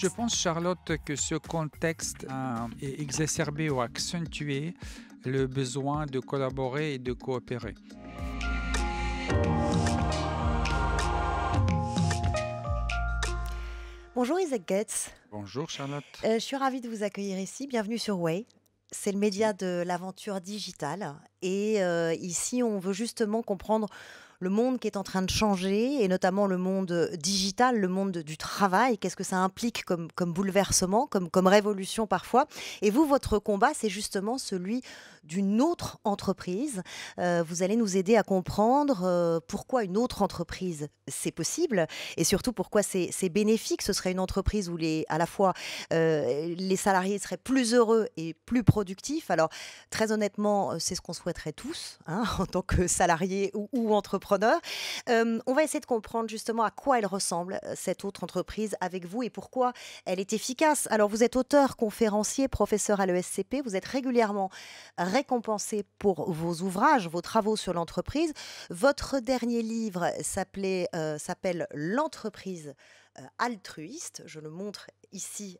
Je pense, Charlotte, que ce contexte a exacerbé ou accentué le besoin de collaborer et de coopérer. Bonjour Isaac Getz. Bonjour, Charlotte. Je suis ravie de vous accueillir ici. Bienvenue sur Way. C'est le média Merci. de l'aventure digitale. Et ici, on veut justement comprendre le monde qui est en train de changer, et notamment le monde digital, le monde du travail. Qu'est-ce que ça implique comme bouleversement, comme révolution parfois. Et vous, votre combat, c'est justement celui d'une autre entreprise. Vous allez nous aider à comprendre pourquoi une autre entreprise, c'est possible, et surtout pourquoi c'est bénéfique. Ce serait une entreprise où à la fois les salariés seraient plus heureux et plus productifs. Alors, très honnêtement, c'est ce qu'on souhaiterait tous, hein, en tant que salariés ou entrepreneurs. On va essayer de comprendre justement à quoi elle ressemble, cette autre entreprise, avec vous, et pourquoi elle est efficace. Alors, vous êtes auteur, conférencier, professeur à l'ESCP. Vous êtes régulièrement récompensé pour vos ouvrages, vos travaux sur l'entreprise. Votre dernier livre s'appelle L'entreprise altruiste. Je le montre ici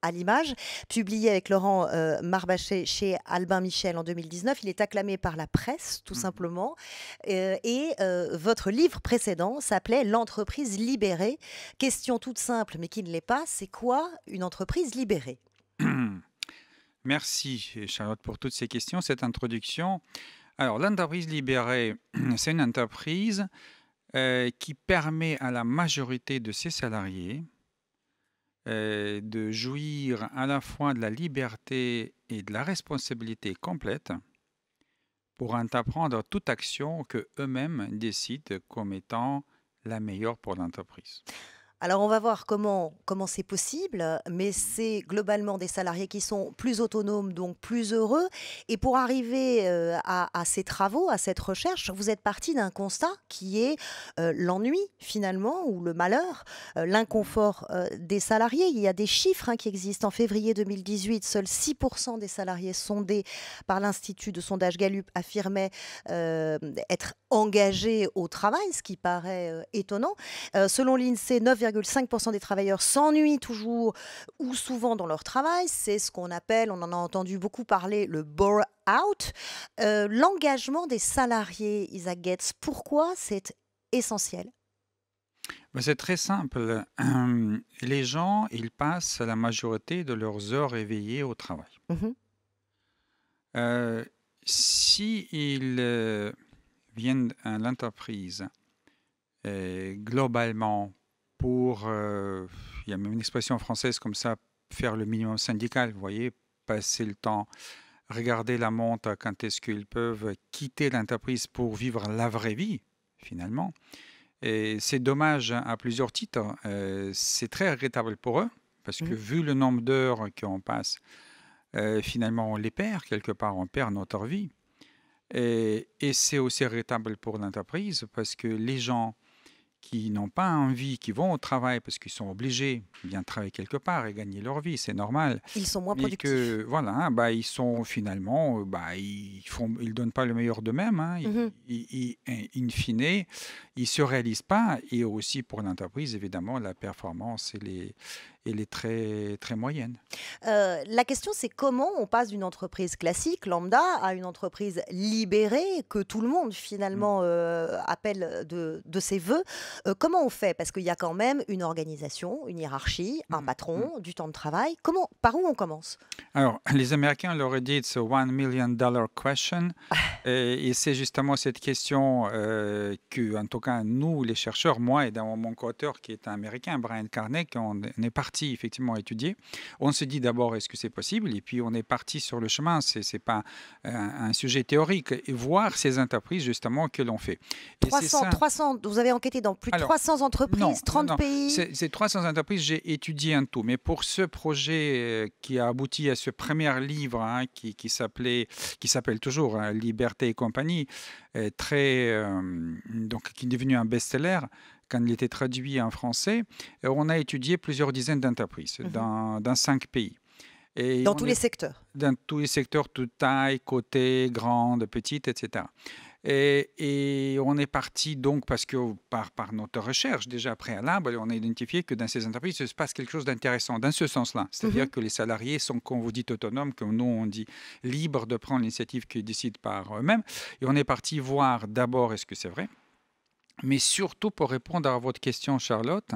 à l'image, publié avec Laurent Marbachet chez Albin Michel en 2019. Il est acclamé par la presse, tout Mhm. simplement. Votre livre précédent s'appelait L'entreprise libérée. Question toute simple, mais qui ne l'est pas, c'est quoi une entreprise libérée? Merci, Charlotte, pour toutes ces questions, cette introduction. Alors, l'entreprise libérée, c'est une entreprise qui permet à la majorité de ses salariés de jouir à la fois de la liberté et de la responsabilité complète pour entreprendre toute action que eux-mêmes décident comme étant la meilleure pour l'entreprise. Alors, on va voir comment c'est possible, mais Mhm. c'est globalement des salariés qui sont plus autonomes, donc plus heureux. Et pour arriver à ces travaux, à cette recherche, vous êtes parti d'un constat qui est l'ennui, finalement, ou le malheur, Mhm. l'inconfort des salariés. Il y a des chiffres, hein, qui existent. En février 2018, seuls 6% des salariés sondés par l'Institut de sondage Gallup affirmaient être engagés au travail, ce qui paraît étonnant. Selon l'INSEE, 9,5% des travailleurs s'ennuient toujours ou souvent dans leur travail. C'est ce qu'on appelle, on en a entendu beaucoup parler, le bore-out. L'engagement des salariés, Isaac Getz, pourquoi c'est essentiel? Ben, c'est très simple. Les gens, ils passent la majorité de leurs heures éveillées au travail. Mhm. Euh, Si ils viennent à l'entreprise globalement pour, il y a même une expression française comme ça, faire le minimum syndical, vous voyez, passer le temps, regarder la montre quand est-ce qu'ils peuvent quitter l'entreprise pour vivre la vraie vie, finalement. Et c'est dommage à plusieurs titres. C'est très regrettable pour eux, parce que Mhm. vu le nombre d'heures qu'on passe, finalement, on les perd quelque part, on perd notre vie. Et c'est aussi regrettable pour l'entreprise, parce que les gens qui n'ont pas envie, qui vont au travail parce qu'ils sont obligés de bien travailler quelque part et gagner leur vie, c'est normal. Ils sont moins Mais productifs. que voilà, hein, bah, ils sont finalement, ils donnent pas le meilleur d'eux-mêmes. Hein, Mhm. in fine, ils se réalisent pas. Et aussi pour l'entreprise, évidemment, la performance elle est très très moyenne. La question, c'est comment on passe d'une entreprise classique, lambda, à une entreprise libérée, que tout le monde Mm. finalement appelle de ses voeux. Comment on fait? Parce qu'il y a quand même une organisation, une hiérarchie, un Mm. Mm. patron, du temps de travail. Par où on commence? Alors, les Américains l'auraient dit, it's a $1 million question. Et c'est justement cette question que, en tout cas, nous, les chercheurs, moi et dans mon co-auteur qui est un Américain, Brian Carnegie, on est parti effectivement étudier. On se dit d'abord, est-ce que c'est possible? Et puis, on est parti sur le chemin. C'est pas un sujet théorique. Et voir ces entreprises, justement, que l'on fait. Et c'est 300, ça. 300, vous avez enquêté dans plus de Alors, 300 non, entreprises, non, 30 non. pays. C'est 300 entreprises, j'ai étudié un tout. Mais pour ce projet qui a abouti à ce premier livre, hein, qui s'appelle toujours, hein, Liberté et compagnie, donc qui est devenu un best-seller quand il était traduit en français, on a étudié plusieurs dizaines d'entreprises Mhm. dans 5 pays. Et Dans on tous les est secteurs. dans tous les secteurs, toute taille, côté, grande, petite, etc. Et on est parti donc parce que par notre recherche déjà préalable, on a identifié que dans ces entreprises, il se passe quelque chose d'intéressant dans ce sens-là. C'est-à-dire Mhm. que les salariés sont, comme vous dites, autonomes, comme nous on dit, libres de prendre l'initiative qu'ils décident par eux-mêmes. Et on est parti voir d'abord est-ce que c'est vrai, mais surtout pour répondre à votre question, Charlotte.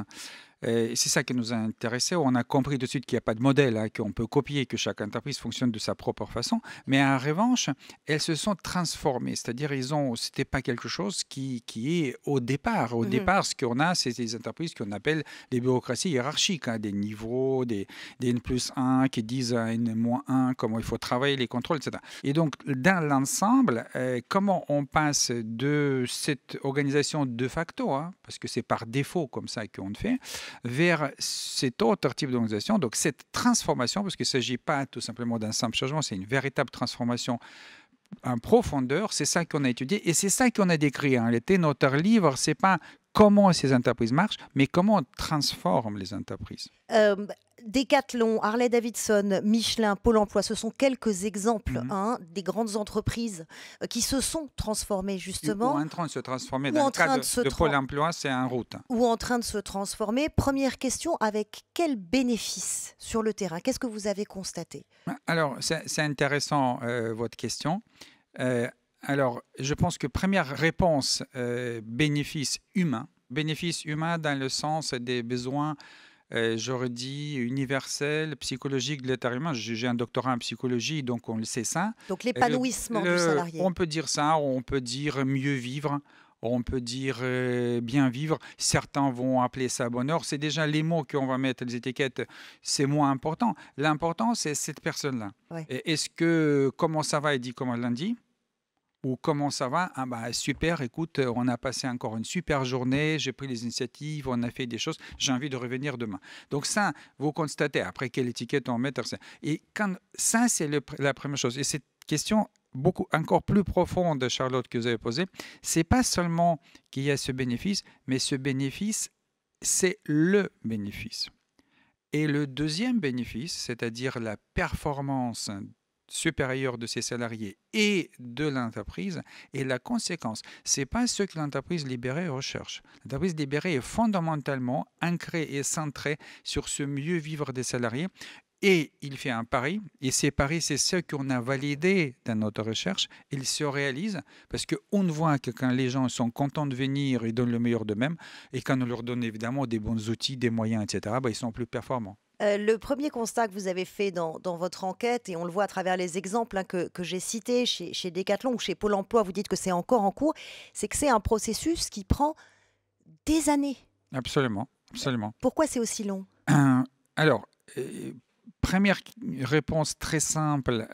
Et c'est ça qui nous a intéressés. On a compris de suite qu'il n'y a pas de modèle, hein, qu'on peut copier, que chaque entreprise fonctionne de sa propre façon. Mais en revanche, elles se sont transformées. C'est-à-dire, c'était pas quelque chose qui est au départ. Au Mhm. départ, ce qu'on a, c'est des entreprises qu'on appelle les bureaucraties hiérarchiques, hein, des niveaux, des N+1 qui disent à N-1 comment il faut travailler, les contrôles, etc. Et donc, dans l'ensemble, comment on passe de cette organisation de facto, hein, parce que c'est par défaut comme ça qu'on le fait, vers cet autre type d'organisation. Donc cette transformation, parce qu'il ne s'agit pas tout simplement d'un simple changement, c'est une véritable transformation en profondeur, c'est ça qu'on a étudié et c'est ça qu'on a décrit. En réalité, notre livre, c'est pas comment ces entreprises marchent, mais comment on transforme les entreprises. Euh, Decathlon, Harley-Davidson, Michelin, Pôle emploi, ce sont quelques exemples Mhm. hein, des grandes entreprises qui se sont transformées Ou justement en train de se transformer. ou Dans le en cas train de se de Pôle emploi, c'est en route. ou en train de se transformer. Première question, avec quel bénéfice sur le terrain? Qu'est-ce que vous avez constaté? Alors, c'est intéressant votre question. Euh, alors, je pense que première réponse, bénéfice humain. Bénéfice humain dans le sens des besoins, j'aurais dit, universels, psychologiques de l'être humain. J'ai un doctorat en psychologie, donc on le sait ça. Donc l'épanouissement du salarié. On peut dire ça, on peut dire mieux vivre, on peut dire bien vivre. Certains vont appeler ça bonheur. C'est déjà les mots qu'on va mettre, les étiquettes, c'est moins important. L'important, c'est cette personne-là. Ouais. Est-ce que comment ça va, il dit comme lundi? Ou comment ça va? Ah bah super, écoute, on a passé encore une super journée, j'ai pris les initiatives, on a fait des choses, j'ai envie de revenir demain. Donc ça, vous constatez, après quelle étiquette on met. Et quand, ça, c'est la première chose. Et cette question beaucoup encore plus profonde, Charlotte, que vous avez posée, c'est pas seulement qu'il y a ce bénéfice, mais ce bénéfice, c'est le bénéfice. Et le deuxième bénéfice, c'est-à-dire la performance supérieure de ses salariés et de l'entreprise, est la conséquence. Ce n'est pas ce que l'entreprise libérée recherche. L'entreprise libérée est fondamentalement ancrée et centrée sur ce mieux vivre des salariés. Et il fait un pari, et ces paris, c'est ce qu'on a validé dans notre recherche. Ils se réalisent parce qu'on voit que quand les gens sont contents de venir, ils donnent le meilleur d'eux-mêmes, et quand on leur donne évidemment des bons outils, des moyens, etc., ils sont plus performants. Le premier constat que vous avez fait dans votre enquête, et on le voit à travers les exemples hein, que j'ai cités chez Decathlon ou chez Pôle emploi, vous dites que c'est encore en cours, c'est que c'est un processus qui prend des années. Absolument, absolument. Pourquoi c'est aussi long? Alors, première réponse très simple,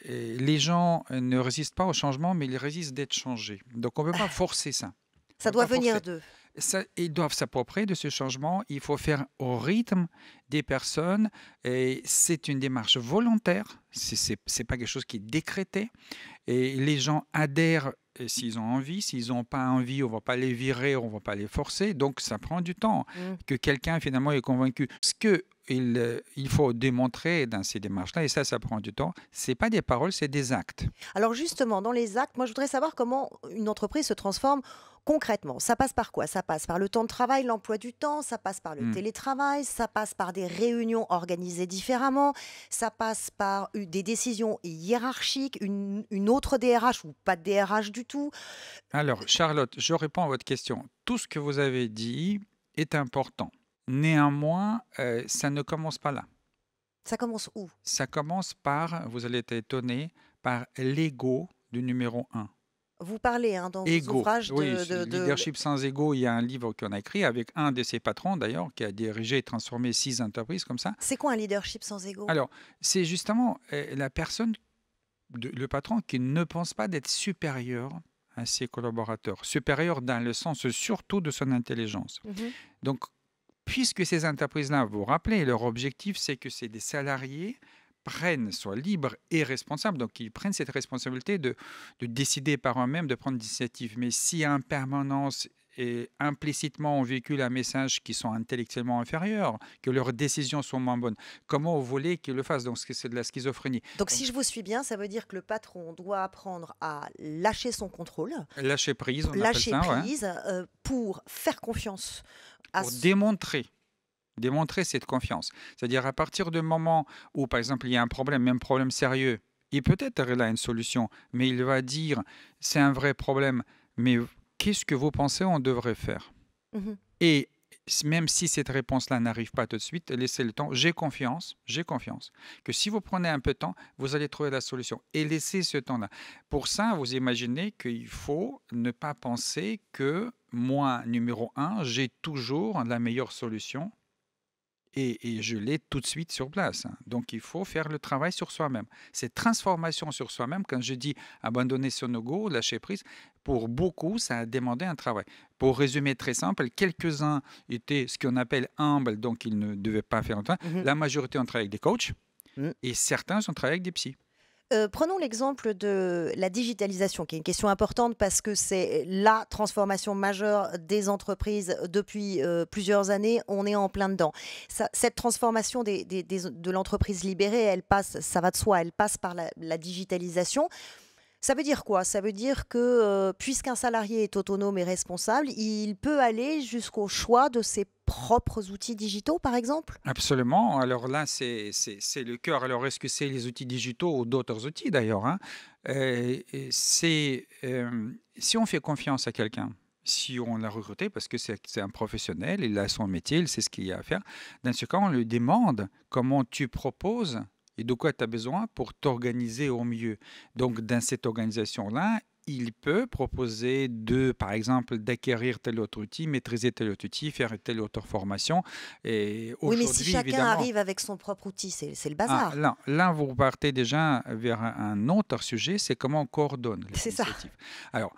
les gens ne résistent pas au changement, mais ils résistent d'être changés. Donc on ne peut pas forcer ça. On Ça peut doit pas venir forcer. d'eux. Ils doivent s'approprier de ce changement. Il faut faire au rythme des personnes. Et c'est une démarche volontaire. C'est pas quelque chose qui est décrété. Et les gens adhèrent s'ils ont envie. S'ils n'ont pas envie, on ne va pas les virer, on ne va pas les forcer. Donc ça prend du temps Mm. que quelqu'un finalement est convaincu. Ce qu'il faut démontrer dans ces démarches-là, et ça prend du temps, ce n'est pas des paroles, c'est des actes. Alors justement, dans les actes, moi je voudrais savoir comment une entreprise se transforme concrètement. Ça passe par quoi? Ça passe par le temps de travail, l'emploi du temps, ça passe par le Hmm. télétravail, ça passe par des réunions organisées différemment, ça passe par des décisions hiérarchiques, une autre DRH ou pas de DRH du tout. Alors, Charlotte, je réponds à votre question. Tout ce que vous avez dit est important. Néanmoins, ça ne commence pas là. Ça commence où? Ça commence par, vous allez être étonné, par l'ego du numéro un. Vous parlez hein, dans vos Ego. ouvrages Oui, Leadership sans ego, il y a un livre qu'on a écrit avec un de ses patrons d'ailleurs, qui a dirigé et transformé 6 entreprises comme ça. C'est quoi un leadership sans ego? Alors, c'est justement la personne, le patron, qui ne pense pas d'être supérieur à ses collaborateurs. Supérieur dans le sens surtout de son intelligence. Mhm. Donc, puisque ces entreprises-là, vous vous rappelez, leur objectif, c'est que c'est des salariés soient libres et responsables. Donc, ils prennent cette responsabilité de décider par eux-mêmes, de prendre l'initiative. Mais si en permanence, et implicitement on véhicule un message qui sont intellectuellement inférieurs, que leurs décisions sont moins bonnes. Comment vous voulez qu'ils le fassent? Donc c'est de la schizophrénie. Donc, Donc, si je vous suis bien, ça veut dire que le patron doit apprendre à lâcher son contrôle, lâcher prise, on appelle lâcher ça, ouais, prise pour faire confiance à... pour démontrer cette confiance. C'est-à-dire à partir du moment où, par exemple, il y a un problème, même problème sérieux, il peut-être là une solution, mais il va dire, c'est un vrai problème, mais qu'est-ce que vous pensez on devrait faire? Mhm. Et même si cette réponse-là n'arrive pas tout de suite, laissez le temps. J'ai confiance que si vous prenez un peu de temps, vous allez trouver la solution. Et laissez ce temps-là. Pour ça, vous imaginez qu'il faut ne pas penser que moi, numéro un, j'ai toujours la meilleure solution et je l'ai tout de suite sur place. Donc, il faut faire le travail sur soi-même. Cette transformation sur soi-même, quand je dis abandonner son ego, lâcher prise, pour beaucoup, ça a demandé un travail. Pour résumer très simple, quelques-uns étaient ce qu'on appelle humbles, donc ils ne devaient pas faire un travail. Mhm. La majorité ont travaillé avec des coachs Mm. et certains ont travaillé avec des psys. Prenons l'exemple de la digitalisation, qui est une question importante parce que c'est la transformation majeure des entreprises depuis plusieurs années. On est en plein dedans. Cette transformation de l'entreprise libérée, elle passe, ça va de soi, elle passe par la digitalisation. Ça veut dire quoi? Ça veut dire que puisqu'un salarié est autonome et responsable, il peut aller jusqu'au choix de ses propres outils digitaux, par exemple? Absolument. Alors là, c'est le cœur. Alors, est-ce que c'est les outils digitaux ou d'autres outils d'ailleurs, hein? Et si on fait confiance à quelqu'un, si on l'a recruté parce que c'est un professionnel, il a son métier, il sait ce qu'il y a à faire, dans ce cas, on lui demande comment tu proposes et de quoi tu as besoin pour t'organiser au mieux. Donc, dans cette organisation-là, il peut proposer par exemple, d'acquérir tel autre outil, maîtriser tel autre outil, faire telle autre formation. Et Oui, mais si aujourd'hui, chacun évidemment, arrive avec son propre outil, c'est le bazar. là, vous partez déjà vers un autre sujet, c'est comment on coordonne les C'est ça. initiatives. Alors,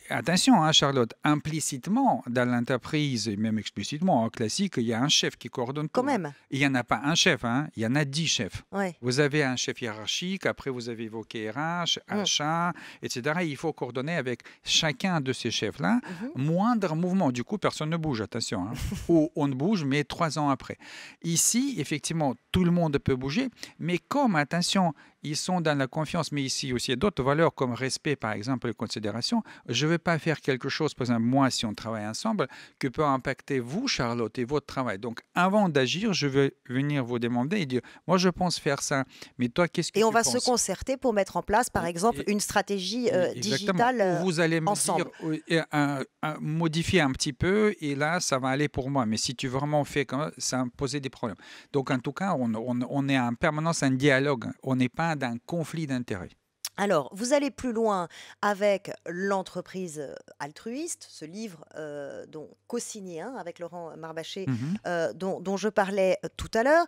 attention, hein, Charlotte, implicitement dans l'entreprise, et même explicitement en classique, il y a un chef qui coordonne Quand tout, hein. même. Il n'y en a pas un chef, hein, il y en a 10 chefs. Ouais. Vous avez un chef hiérarchique, après vous avez évoqué RH, achat, etc. Il faut coordonner avec chacun de ces chefs-là. Mhm. Moindre mouvement, du coup, personne ne bouge, attention, hein. Ou on bouge, mais 3 ans après. Ici, effectivement, tout le monde peut bouger, mais comme, attention, ils sont dans la confiance, mais ici aussi, il y a d'autres valeurs comme respect, par exemple, et considération. Je ne vais pas faire quelque chose, par exemple, moi, si on travaille ensemble, que peut impacter vous, Charlotte, et votre travail. Donc, avant d'agir, je vais venir vous demander et dire, moi, je pense faire ça, mais toi, qu'est-ce que Et on tu va se penses? concerter pour mettre en place, par exemple, une stratégie Exactement. digitale Ou vous allez me ensemble. dire, modifier un petit peu, et là, ça va aller pour moi. Mais si tu vraiment fais comme ça, ça va poser des problèmes. Donc, en tout cas, on est en permanence en dialogue. On n'est pas d'un conflit d'intérêts. Alors, vous allez plus loin avec l'entreprise altruiste, ce livre co-signé avec Laurent Marbaché, Mhm. dont je parlais tout à l'heure.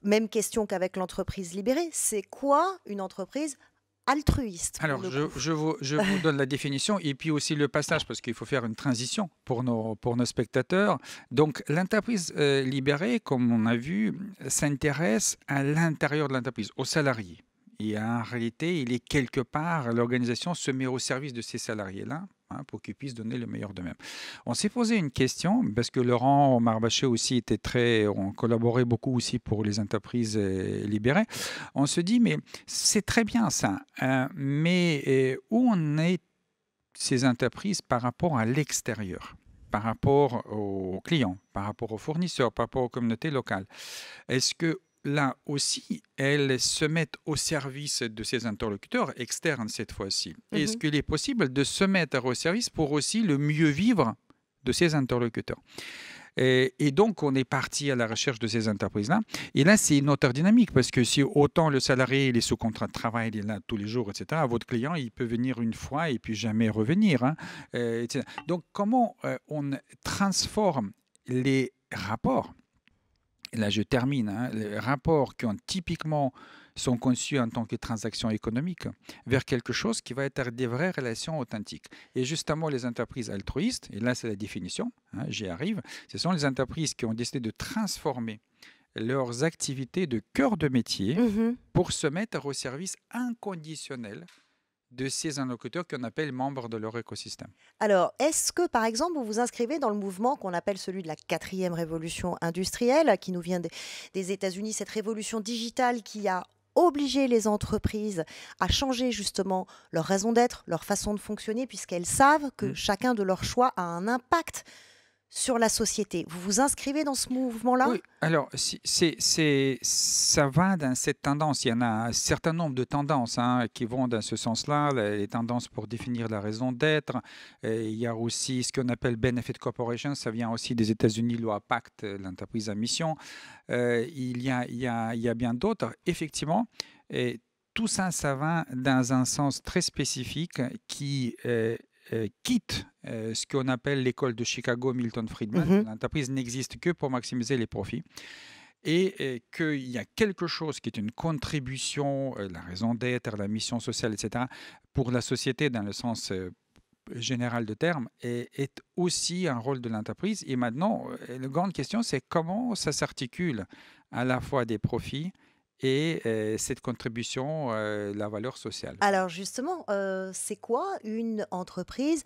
Même question qu'avec l'entreprise libérée. C'est quoi une entreprise altruiste, pour Alors, le je, coup? je vous donne la définition et puis aussi le passage parce qu'il faut faire une transition pour nos spectateurs. Donc, l'entreprise libérée, comme on a vu, s'intéresse à l'intérieur de l'entreprise, aux salariés. Et en réalité, il est quelque part, l'organisation se met au service de ces salariés-là, hein, pour qu'ils puissent donner le meilleur d'eux-mêmes. On s'est posé une question, parce que Laurent Marbaché aussi on collaborait beaucoup aussi pour les entreprises libérées. On se dit, mais c'est très bien ça, mais où en est ces entreprises par rapport à l'extérieur, par rapport aux clients, par rapport aux fournisseurs, par rapport aux communautés locales? Est-ce que là aussi, elles se mettent au service de ces interlocuteurs externes cette fois-ci? Est-ce Mhm. qu'il est possible de se mettre au service pour aussi le mieux vivre de ces interlocuteurs? Et donc, on est parti à la recherche de ces entreprises-là. Et là, c'est une autre dynamique parce que si autant le salarié il est sous contrat de travail, il est là tous les jours, etc., votre client, il peut venir une fois et puis jamais revenir, hein, etc. Donc, comment on transforme les rapports? Et là, je termine, hein, les rapports qui ont typiquement sont conçus en tant que transactions économiques vers quelque chose qui va être des vraies relations authentiques. Et justement, les entreprises altruistes, et là c'est la définition, hein, j'y arrive, ce sont les entreprises qui ont décidé de transformer leurs activités de cœur de métier Mhm. pour se mettre au service inconditionnel de ces interlocuteurs qu'on appelle membres de leur écosystème. Alors, est-ce que, par exemple, vous vous inscrivez dans le mouvement qu'on appelle celui de la quatrième révolution industrielle, qui nous vient des États-Unis, cette révolution digitale qui a obligé les entreprises à changer justement leur raison d'être, leur façon de fonctionner, puisqu'elles savent que Mm. chacun de leurs choix a un impact sur la société. Vous vous inscrivez dans ce mouvement-là? Oui, alors ça va dans cette tendance. Il y en a un certain nombre de tendances qui vont dans ce sens-là, les tendances pour définir la raison d'être. Et il y a aussi ce qu'on appelle Benefit Corporation, ça vient aussi des États-Unis, loi Pacte, l'entreprise à mission. Il y a bien d'autres, effectivement. Et tout ça, ça va dans un sens très spécifique qui quitte ce qu'on appelle l'école de Chicago, Milton Friedman. Mhm. L'entreprise n'existe que pour maximiser les profits. Et qu'il y a quelque chose qui est une contribution, la raison d'être, la mission sociale, etc., pour la société dans le sens général de terme, est aussi un rôle de l'entreprise. Et maintenant, la grande question, c'est comment ça s'articule à la fois des profits et cette contribution, la valeur sociale. Alors justement, c'est quoi une entreprise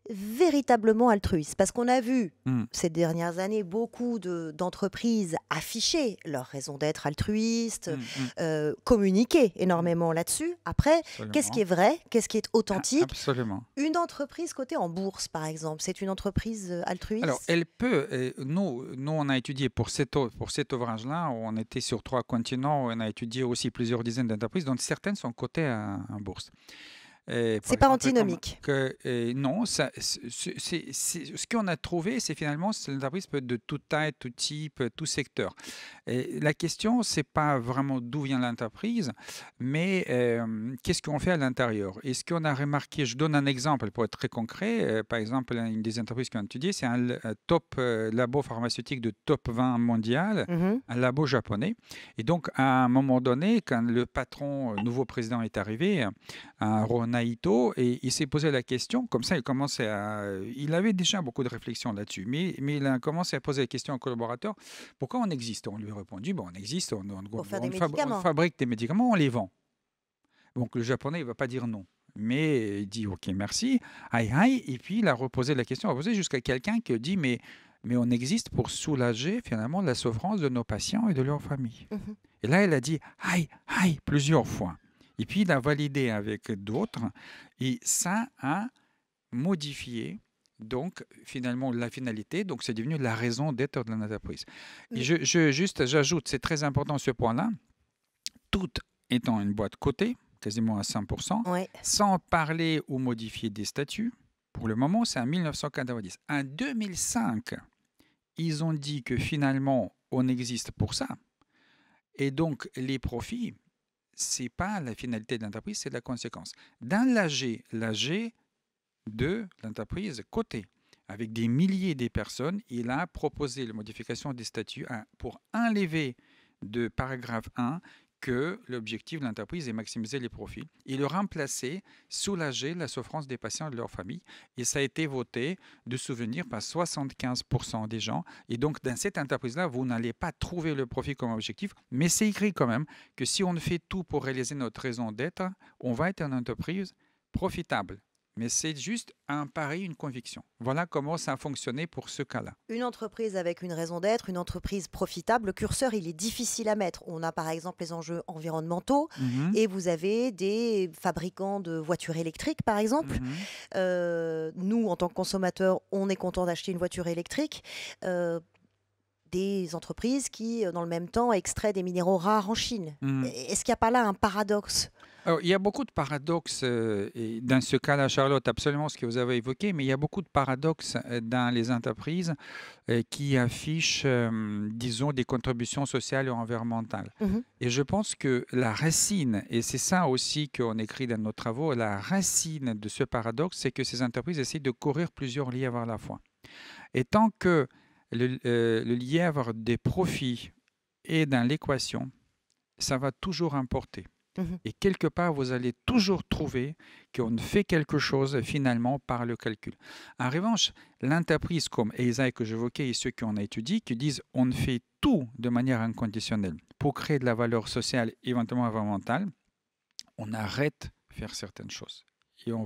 véritablement altruiste? Parce qu'on a vu Mm, ces dernières années beaucoup d'entreprises afficher leur raison d'être altruiste, mm, mm, communiquer énormément là-dessus. Après, qu'est-ce qui absolument. est vrai? Qu'est-ce qui est authentique? Absolument. Une entreprise cotée en bourse, par exemple, c'est une entreprise Alors, altruiste? elle peut, nous, on a étudié pour cet ouvrage-là, on était sur 3 continents, on a étudié aussi plusieurs dizaines d'entreprises, dont certaines sont cotées en bourse. Par C'est pas exemple, antinomique. non, ce qu'on a trouvé, c'est finalement que l'entreprise peut être de toute taille, tout type, tout secteur. Et la question, c'est pas vraiment d'où vient l'entreprise, mais qu'est-ce qu'on fait à l'intérieur. Et ce qu'on a remarqué, je donne un exemple pour être très concret. Par exemple, une des entreprises qu'on a étudiées, c'est un top labo pharmaceutique de top 20 mondial, Mhm. un labo japonais. Et donc, à un moment donné, quand le patron, nouveau président est arrivé, Naito, et il s'est posé la question, comme ça il avait déjà beaucoup de réflexions là-dessus, mais il a commencé à poser la question aux collaborateurs, pourquoi on existe? On lui a répondu, bon, on existe, Pour faire des on médicaments. fabrique des médicaments, on les vend. Donc le japonais, il ne va pas dire non. Mais il dit, ok, merci, aïe aïe, et puis il a reposé la question, jusqu'à quelqu'un qui dit, mais on existe pour soulager finalement la souffrance de nos patients et de leurs familles. Mhm. Et là, elle a dit aïe, aïe, plusieurs fois. Et puis, il a validé avec d'autres. Et ça a modifié, donc, finalement, la finalité. Donc, c'est devenu la raison d'être de l'entreprise. Et Mais- j'ajoute, c'est très important ce point-là, tout étant une boîte cotée, quasiment à 100%, Ouais. sans parler ou modifier des statuts. Pour le moment, c'est en 1990. En 2005, ils ont dit que finalement, on existe pour ça. Et donc, les profits, ce n'est pas la finalité de l'entreprise, c'est la conséquence. Dans l'AG de l'entreprise cotée, avec des milliers de personnes, il a proposé la modification des statuts pour enlever de paragraphe 1 que l'objectif de l'entreprise est maximiser les profits et le remplacer, soulager la souffrance des patients et de leurs familles. Et ça a été voté de souvenir par 75% des gens. Et donc, dans cette entreprise-là, vous n'allez pas trouver le profit comme objectif, mais c'est écrit quand même que si on fait tout pour réaliser notre raison d'être, on va être une entreprise profitable. Mais c'est juste un pari, une conviction. Voilà comment ça a fonctionné pour ce cas-là. Une entreprise avec une raison d'être, une entreprise profitable, le curseur, il est difficile à mettre. On a par exemple les enjeux environnementaux Mhm, et vous avez des fabricants de voitures électriques, par exemple. mhm. Nous, en tant que consommateurs, on est content d'acheter une voiture électrique. Des entreprises qui, dans le même temps, extraient des minéraux rares en Chine. Est-ce qu'il n'y a pas là un paradoxe? Alors, il y a beaucoup de paradoxes et dans ce cas-là, Charlotte, absolument ce que vous avez évoqué, mais il y a beaucoup de paradoxes dans les entreprises qui affichent, disons, des contributions sociales et environnementales. Mhm. Et je pense que la racine, et c'est ça aussi qu'on écrit dans nos travaux, la racine de ce paradoxe, c'est que ces entreprises essaient de courir plusieurs lièvres à la fois. Et tant que le lièvre des profits est dans l'équation, ça va toujours importer. Mhm. Et quelque part, vous allez toujours trouver qu'on fait quelque chose finalement par le calcul. En revanche, l'entreprise comme ESAI que j'évoquais et ceux qu'on a étudiés, qui disent on fait tout de manière inconditionnelle pour créer de la valeur sociale, éventuellement environnementale, on arrête de faire certaines choses. et on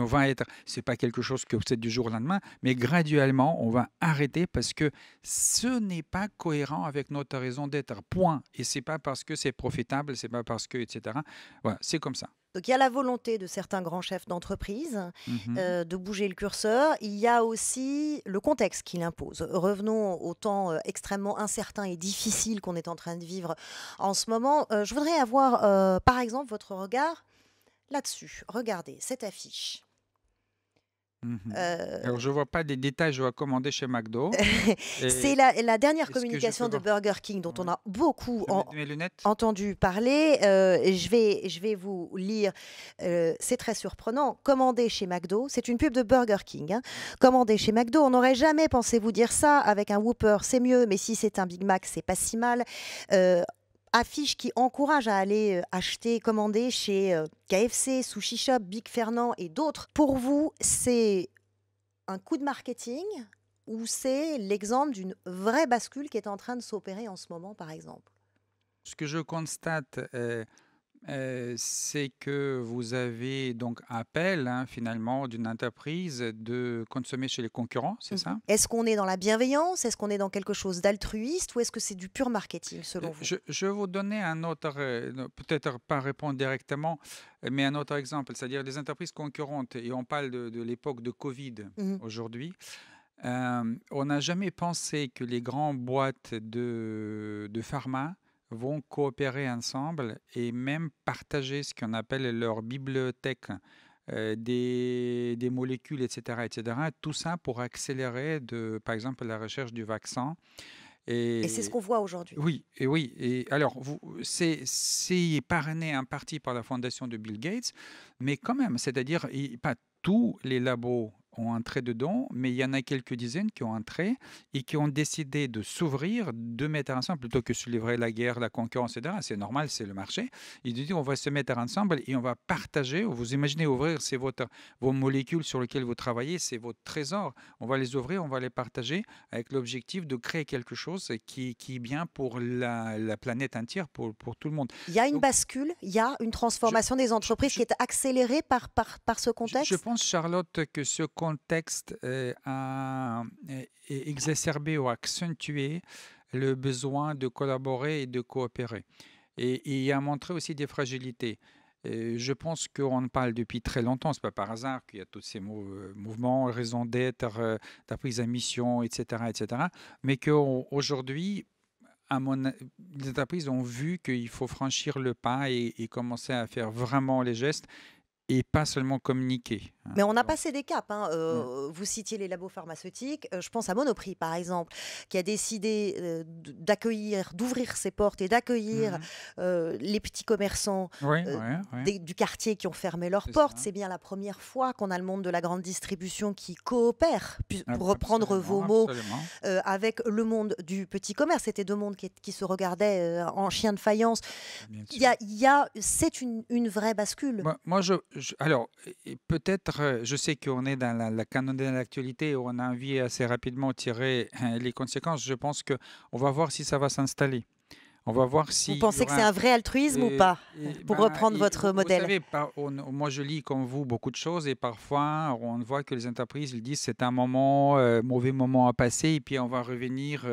va être, c'est pas quelque chose que c'est du jour au lendemain, mais graduellement, on va arrêter parce que ce n'est pas cohérent avec notre raison d'être. Point. Et c'est pas parce que c'est profitable, c'est pas parce que, etc. Voilà, c'est comme ça. Donc il y a la volonté de certains grands chefs d'entreprise Mhm. de bouger le curseur. Il y a aussi le contexte qui l'impose. Revenons au temps extrêmement incertain et difficile qu'on est en train de vivre en ce moment. Je voudrais avoir, par exemple, votre regard là-dessus. Regardez cette affiche. Mhm. Euh, Alors, je vois pas des détails, je vois commander chez McDo. c'est Et la dernière est-ce que je peux communication de voir? Burger King dont on Ouais. a beaucoup Je mets mes lunettes? entendu parler. Et je vais vous lire. C'est très surprenant. Commandez chez McDo. C'est une pub de Burger King. Hein. Commandez chez McDo. On n'aurait jamais pensé vous dire ça. Avec un Whopper, c'est mieux. Mais si c'est un Big Mac, c'est pas si mal. Euh, Affiche qui encourage à aller acheter, commander chez KFC, Sushi Shop, Big Fernand et d'autres. Pour vous, c'est un coup de marketing ou c'est l'exemple d'une vraie bascule qui est en train de s'opérer en ce moment, par exemple? Ce que je constate, c'est que vous avez donc appel, hein, finalement, d'une entreprise de consommer chez les concurrents, c'est Mhm. ça? Est-ce qu'on est dans la bienveillance? Est-ce qu'on est dans quelque chose d'altruiste? Ou est-ce que c'est du pur marketing, selon vous? Je vais vous donner un autre, peut-être pas répondre directement, mais un autre exemple, c'est-à-dire les entreprises concurrentes, et on parle de l'époque de Covid Mhm. aujourd'hui. On n'a jamais pensé que les grandes boîtes de pharma vont coopérer ensemble et même partager ce qu'on appelle leur bibliothèque des molécules, etc., etc. Tout ça pour accélérer, par exemple, la recherche du vaccin. Et c'est ce Et qu'on voit aujourd'hui. oui, et oui. Et alors, c'est parrainé en partie par la fondation de Bill Gates, mais quand même, c'est-à-dire, pas tous les labos ont entré dedans, mais il y en a quelques dizaines qui ont entré et qui ont décidé de s'ouvrir, de mettre ensemble, plutôt que se livrer la guerre, la concurrence, etc. C'est normal, c'est le marché. Ils disent, on va se mettre ensemble et on va partager. Vous imaginez ouvrir, vos molécules sur lesquelles vous travaillez, c'est votre trésor. On va les ouvrir, on va les partager avec l'objectif de créer quelque chose qui est bien pour la planète entière, pour tout le monde. Il y a une Donc, bascule, il y a une je, transformation des je, entreprises qui je- est accélérée par ce je contexte. pense, Charlotte, que ce contexte est exacerbé ou accentué le besoin de collaborer et de coopérer. Et il a montré aussi des fragilités. Et je pense qu'on en parle depuis très longtemps. C'est pas par hasard qu'il y a tous ces mouvements, raison d'être, la prise à mission, etc., etc. Mais qu'aujourd'hui, les entreprises ont vu qu'il faut franchir le pas et commencer à faire vraiment les gestes et pas seulement communiquer, hein. Mais on a Donc, passé des caps. Hein. ouais. Vous citiez les labos pharmaceutiques. Je pense à Monoprix, par exemple, qui a décidé d'accueillir, d'ouvrir ses portes et d'accueillir Mhm. les petits commerçants Oui, ouais, ouais, du quartier qui ont fermé leurs c'est portes. ça. C'est bien la première fois qu'on a le monde de la grande distribution qui coopère, pour reprendre vos Absolument, mots, absolument. avec le monde du petit commerce. C'était deux mondes qui se regardaient en chien de faïence. Bien sûr. C'est une vraie bascule. Moi, alors, et peut-être, je sais qu'on est dans la canon de l'actualité, où on a envie assez rapidement de tirer les conséquences. Je pense que on va voir si ça va s'installer. On va voir Vous s'il y pensez que c'est aura. un vrai altruisme ou pas, pour reprendre votre Vous modèle? savez, moi je lis comme vous beaucoup de choses et parfois on voit que les entreprises ils disent c'est un moment, mauvais moment à passer et puis on va revenir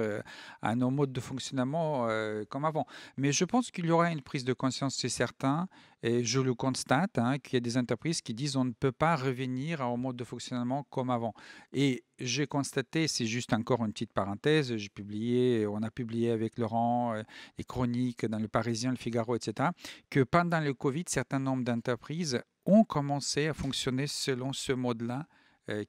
à nos modes de fonctionnement comme avant. Mais je pense qu'il y aura une prise de conscience, c'est certain, et je le constate, hein, qu'il y a des entreprises qui disent on ne peut pas revenir au mode de fonctionnement comme avant. Et j'ai constaté, c'est juste encore une petite parenthèse, on a publié avec Laurent les chroniques dans le Parisien, le Figaro, etc., que pendant le Covid, certains nombres d'entreprises ont commencé à fonctionner selon ce mode-là,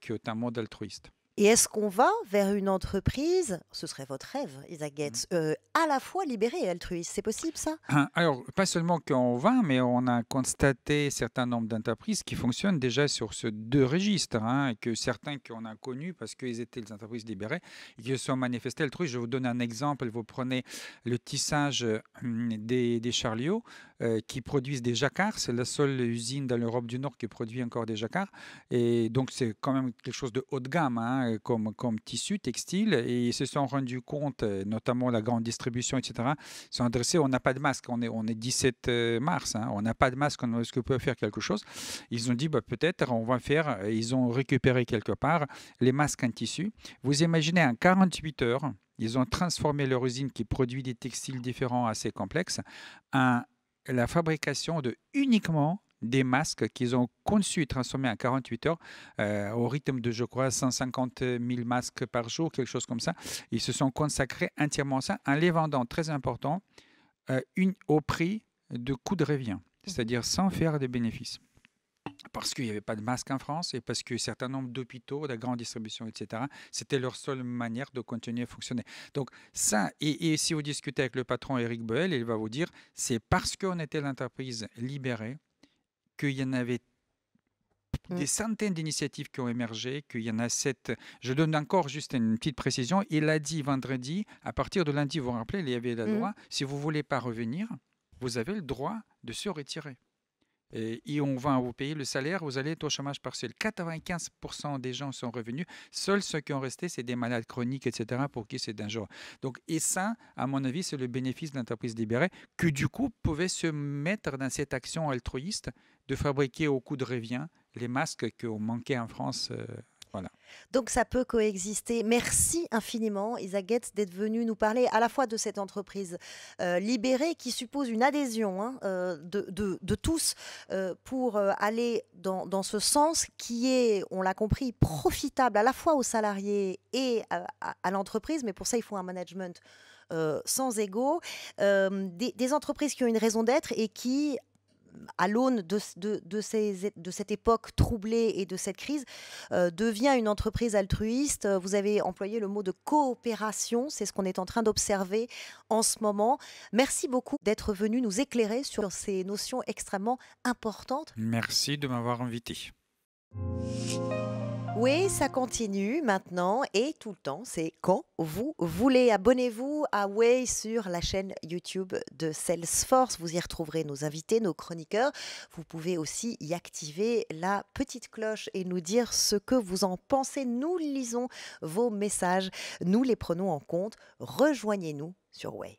qui est un mode altruiste. Et est-ce qu'on va vers une entreprise, ce serait votre rêve, Isaac Mhm. Getz, à la fois libérée et altruiste? C'est possible ça? Alors, pas seulement qu'on va, mais on a constaté un certain nombre d'entreprises qui fonctionnent déjà sur ce deux registres, hein, et que certains qu'on a connus parce qu'ils étaient des entreprises libérées et qui se sont manifestés altruistes. Je vous donne un exemple. Vous prenez le tissage des chariots. qui produisent des jacquards. C'est la seule usine dans l'Europe du Nord qui produit encore des jacquards. Et donc, c'est quand même quelque chose de haut de gamme, hein, comme tissu textile. Et ils se sont rendus compte, notamment la grande distribution, etc., ils sont adressés, on n'a pas de masque, on est 17 mars, hein, on n'a pas de masque, est-ce qu'on peut faire quelque chose? Ils ont dit, bah, peut-être, on va faire, ils ont récupéré quelque part les masques en tissu. Vous imaginez, en 48 heures, ils ont transformé leur usine qui produit des textiles différents assez complexes en la fabrication de uniquement des masques qu'ils ont conçus et transformés en 48 heures au rythme de, je crois, 150 000 masques par jour, quelque chose comme ça. Ils se sont consacrés entièrement à ça en les vendant, très important, au prix de coût de revient, c'est-à-dire sans faire de bénéfices. Parce qu'il n'y avait pas de masque en France et parce que certain nombre d'hôpitaux, de grande distribution, etc., c'était leur seule manière de continuer à fonctionner. Donc ça, et si vous discutez avec le patron Eric Boel, il va vous dire, c'est parce qu'on était l'entreprise libérée qu'il y en avait des centaines d'initiatives qui ont émergé, qu'il y en a 7. Je donne encore juste une petite précision. Il a dit vendredi, à partir de lundi, vous vous rappelez, il y avait la loi, si vous ne voulez pas revenir, vous avez le droit de se retirer. Et on va vous payer le salaire, vous allez être au chômage partiel. 95% des gens sont revenus. Seuls ceux qui ont resté, c'est des malades chroniques, etc., pour qui c'est dangereux. Donc, et ça, à mon avis, c'est le bénéfice de l'entreprise libérée, que du coup pouvait se mettre dans cette action altruiste de fabriquer au coût de revient les masques qu'on manquait en France. Voilà. Donc ça peut coexister. Merci infiniment, Isaac Getz, d'être venu nous parler à la fois de cette entreprise libérée qui suppose une adhésion, hein, de tous pour aller dans ce sens qui est, on l'a compris, profitable à la fois aux salariés et à l'entreprise. Mais pour ça, il faut un management sans ego. Des entreprises qui ont une raison d'être et qui, à l'aune de cette époque troublée et de cette crise, devient une entreprise altruiste. Vous avez employé le mot de coopération, c'est ce qu'on est en train d'observer en ce moment. Merci beaucoup d'être venu nous éclairer sur ces notions extrêmement importantes. Merci de m'avoir invité. Oui, ça continue maintenant et tout le temps, c'est quand vous voulez. Abonnez-vous à Way sur la chaîne YouTube de Salesforce. Vous y retrouverez nos invités, nos chroniqueurs. Vous pouvez aussi y activer la petite cloche et nous dire ce que vous en pensez. Nous lisons vos messages, nous les prenons en compte. Rejoignez-nous sur Way.